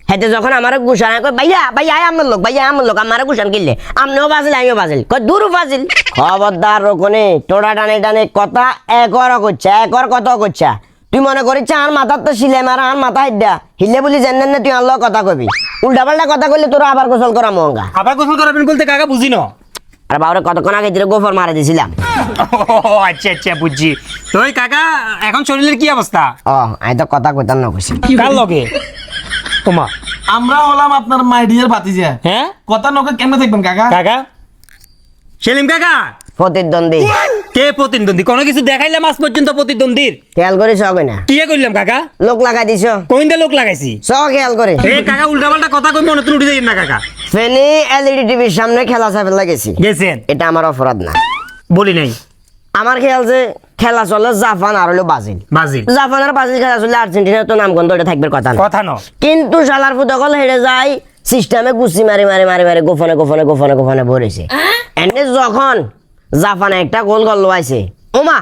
হেতে যখন আমার গুছান কই ভাইয়া ভাইয়া আমার লোক আমার গুছান কিনলে আমনেও বাজিল আমিও বাজিল কই দূর বাজিল খবরদার রকনে টোড়া টানে টানে কথা একর করছে একর কত করছে তুই মনে করিস আর মাথার তো সিলে মারা আর মাথা হিডা হিলে বলি জানেন না তুই আল্লাহ কথা কবি উল্টা পাল্টা কথা কইলে তোরা আবার গোসল করা মহঙ্গা আবার গোসল করাবেন বলতে কাকা বুঝি না আর বাবরে কতক্ষণ আগে দিলে গোফর মারা দিছিলাম আচ্ছা আচ্ছা বুঝছি তো ওই কাকা এখন শরীরের কি অবস্থা আমি তো কথা কইতাম না কইছি কার লগে তোমা আমরা হলাম আপনার মাইডিয়ার ভাতিজা হ্যাঁ কথা নকে কেমনে দেখবেন কাকা কাকা সেলিম কাকা প্রতিদ্বন্দ্বী কে প্রতিদ্বন্দ্বী কোনো কিছু দেখাইলাম আজ পর্যন্ত প্রতিদ্বন্দ্বীর খেয়াল করিস হবে না কি করলাম কাকা লোক লাগাই দিছ কোনটা লোক লাগাইছি খেয়াল করে এ কাকা উল্টাপাল্টা কথা কই মনে উঠে যাই না কাকা ফেনি এলইডি টিভির সামনে খেলা চাপে লাগেছি গেছেন এটা আমার অপরাধ না বলি নাই আমার খেয়াল যে খেলা চলে জাপান আর হলো ব্রাজিল বাজিল জাপান আর ব্রাজিল খেলা চলে আর্জেন্টিনার তো নামগন্ধ এটা থাকবে কথা না কথা ন কিন্তু শালার ফুটবল হেরে যায় সিস্টেমে গুছি মারি মারি মারি মারি গোফনে ভরেছে এনে যখন জাপানে একটা গোল লোয়াইছে ওমা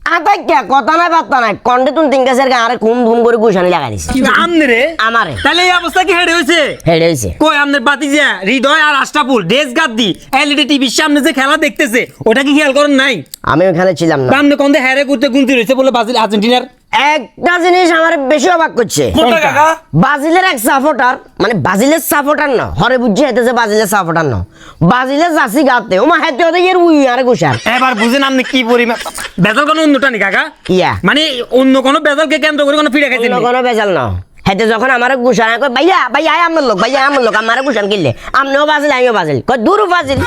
আতাইকা কথা নাই বার্তা নাই কন্ডে তুন তিন গাছের আরে কুম ধুম করে গুছানি লাগাই দিছে আমনে রে আমারে তাহলে এই অবস্থা কি হেডে হইছে হেরে হইছে কই আমনের বাতিজা হৃদয় আর আশরাফুল ডেস গাদ্দি এলইডি টিভির সামনে যে খেলা দেখতেছে ওটা কি খেয়াল করেন নাই আমি ওখানে ছিলাম না আমনে কোন হেরে করতে গুনতি রইছে বলে ব্রাজিল আর্জেন্টিনার একটা জিনিস আমার বেশি অবাক করছে কোনটা কাকা ব্রাজিলের এক সাপোর্টার মানে ব্রাজিলের সাপোর্টার না হরে বুঝছে হেতে যে ব্রাজিলের সাপোর্টার না ব্রাজিলের জাসি গাতে ওমা হেতে ওদের এর উই আরে গুছার এবার বুঝেন আপনি কি পরিমাণ বেজাল কোন অন্যটা নি কাকা ইয়া মানে অন্য কোন বেজালকে কেন্দ্র করে কোন ফিরে খাইছেন কোনো বেজাল না হেতে যখন আমার গুছান কই ভাইয়া ভাইয়া আমার লোক আমার গুছান কিনলে আমনেও বাজিল আমিও বাজিল কই দূর বাজিল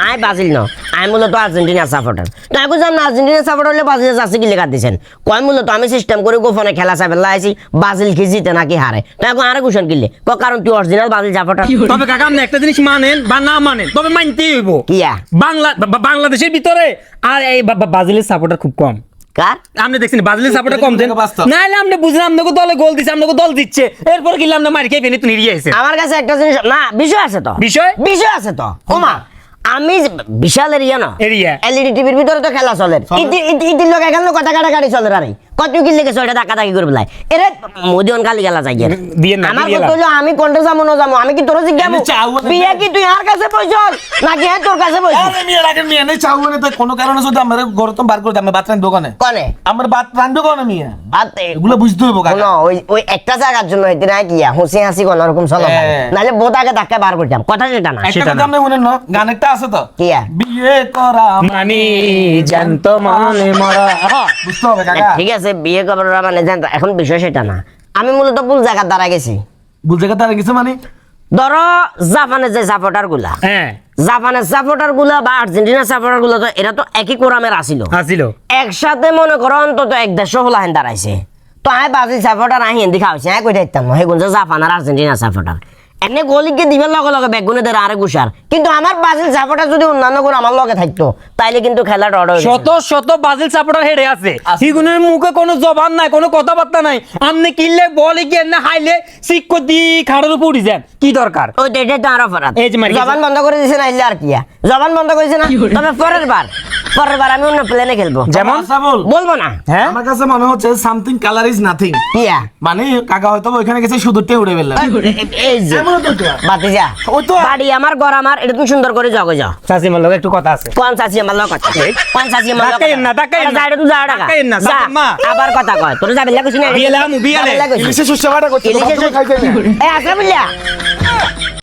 আই বাজিল না আমি মূলত আর্জেন্টিনার সাপোর্টার তাই বুঝলাম না আর্জেন্টিনার সাপোর্টার হলে ব্রাজিলের জার্সি কি লেখা দিয়েছেন কয় মূলত আমি সিস্টেম করে গোপনে খেলা চাপে লাইছি ব্রাজিল কি জিতে নাকি হারে তাই আরে গুছান কিনলে কারণ তুই অরিজিনাল ব্রাজিল সাপোর্টার তবে কাকা আপনি একটা জিনিস মানেন বা না মানেন তবে মানতেই হইব কিয়া বাংলাদেশের ভিতরে আর এই ব্রাজিলের সাপোর্টার খুব কম কার আপনি দেখছেন ব্রাজিলের সাপোর্টার কম দেন বাস্তব। নাহলে আপনি বুঝলেন আপনাকে দলে গোল দিচ্ছে আপনাকে দল দিচ্ছে এরপর কি আমরা মার খেয়ে ফেনি তো নিয়ে আইছে আমার কাছে একটা জিনিস না বিষয় আছে তো বিষয় আছে তো ওমা আমি বিশাল এরিয়া না এরিয়া এলইডি টিভির ভিতরে তো খেলা চলে ইতির লোক এখানে কথা কাটাকাটি চলে রে কত কি লেগে চলে টাকা টাকি করে বেলায় এরে মোদিয়ন কালি গেলা যাই দিয়ে না আমার দিয়ে কথা হলো আমি কোনটা যাবো না যাবো আমি কি তোর জিজ্ঞাবো আমি চাউয়া না। বিয়ে কি তুই আর কাছে পয়সল নাকি হ্যাঁ তোর কাছে পয়সল আরে মিয়া রাখেন মিয়া নেই চাউ না তো কোনো কারণে যদি আমরা গরতম বার করে দিই আমরা ভাত রান্ধবো দোকানে কনে আমরা ভাত রান্ধবো কোনে মিয়া বাতে এগুলো বুঝতে হইব কাকা শোনো ওই একটা জায়গার জন্য হইতে না কি হুসি হাসি কোন রকম চলো হ্যাঁ। নাহলে বোতাকে ধাক্কা বার করতাম কথা সেটা না একটা কথা আপনি শুনেন না গান একটা আছে তো কি বিয়ে করা মানি জানতো মানে মরা বুঝতে হবে কাকা ঠিক আছে বিয়ে করার মানে জানতো এখন বিষয় সেটা না আমি মূলত ভুল জায়গার দ্বারা গেছি বুঝতে তারা কিছু মানে ধরো জাপানের যে সাপোর্টার গুলা হ্যাঁ জাপানের সাপোর্টার গুলা বা আর্জেন্টিনার সাপোর্টার গুলা তো এরা তো একই কোরামের আসিল আসিল একসাথে মনে করো অন্তত 150 হলাহেন দাঁড়াইছে তো আমি ব্রাজিল সাপোর্টার আহি হিন্দি খাওয়াইছি আমি কই থাকতাম না হেগুন যে জাপান আর আর্জেন্টিনার সাপোর্টার এনে গলিকে দিবার লগে লগে বেগুনে দের আরে গুসার কিন্তু আমার ব্রাজিল সাপোর্টার যদি অন্যান্য করে আমার লগে থাকতো তাইলে কিন্তু খেলাটা অর্ডার শত শত ব্রাজিল সাপোর্টার হেডে আছে হিগুনের মুখে কোনো জবান নাই কোনো কথাবার্তা নাই আপনি কিনলে বলে কি না হাইলে সিক দি খাড়ের উপর উঠে যান কি দরকার ওই তো এটাই তো আর অপরাধ এই যে মারি গেছে। জবান বন্ধ করে দিছে না ইল্লা আর কিয়া জবান বন্ধ করেছে না তবে পরের বার আমি অন্য প্লেনে খেলবো যেমন আচ্ছা বল বলবো না হ্যাঁ আমার কাছে মনে হচ্ছে সামথিং কালার ইজ নাথিং কিয়া মানে কাকা হয়তো ওইখানে গেছে শুধুটাই উড়ে ফেললাম এই যে এমনও তো তো। বাতিজা ওই তো বাড়ি আমার ঘর আমার এটা তুমি সুন্দর করে যাও যাও চাচিমার লগে একটু কথা আছে কোন চাচি আমার লোক কথা কোন চাচি আমার লোক ডাকাইন না, ডাকাইন না। যাইরে তুই যা টাকা ডাকাইন না, যা, চাচি মা। আবার কথা কয় তোর যাবে লাগছিস না বিয়েলে আমু, বিয়েলে। ইলিশে সুস্বাবাটা করছে ইলিশে তোমার খাইতে না এই আসলে বুঝলা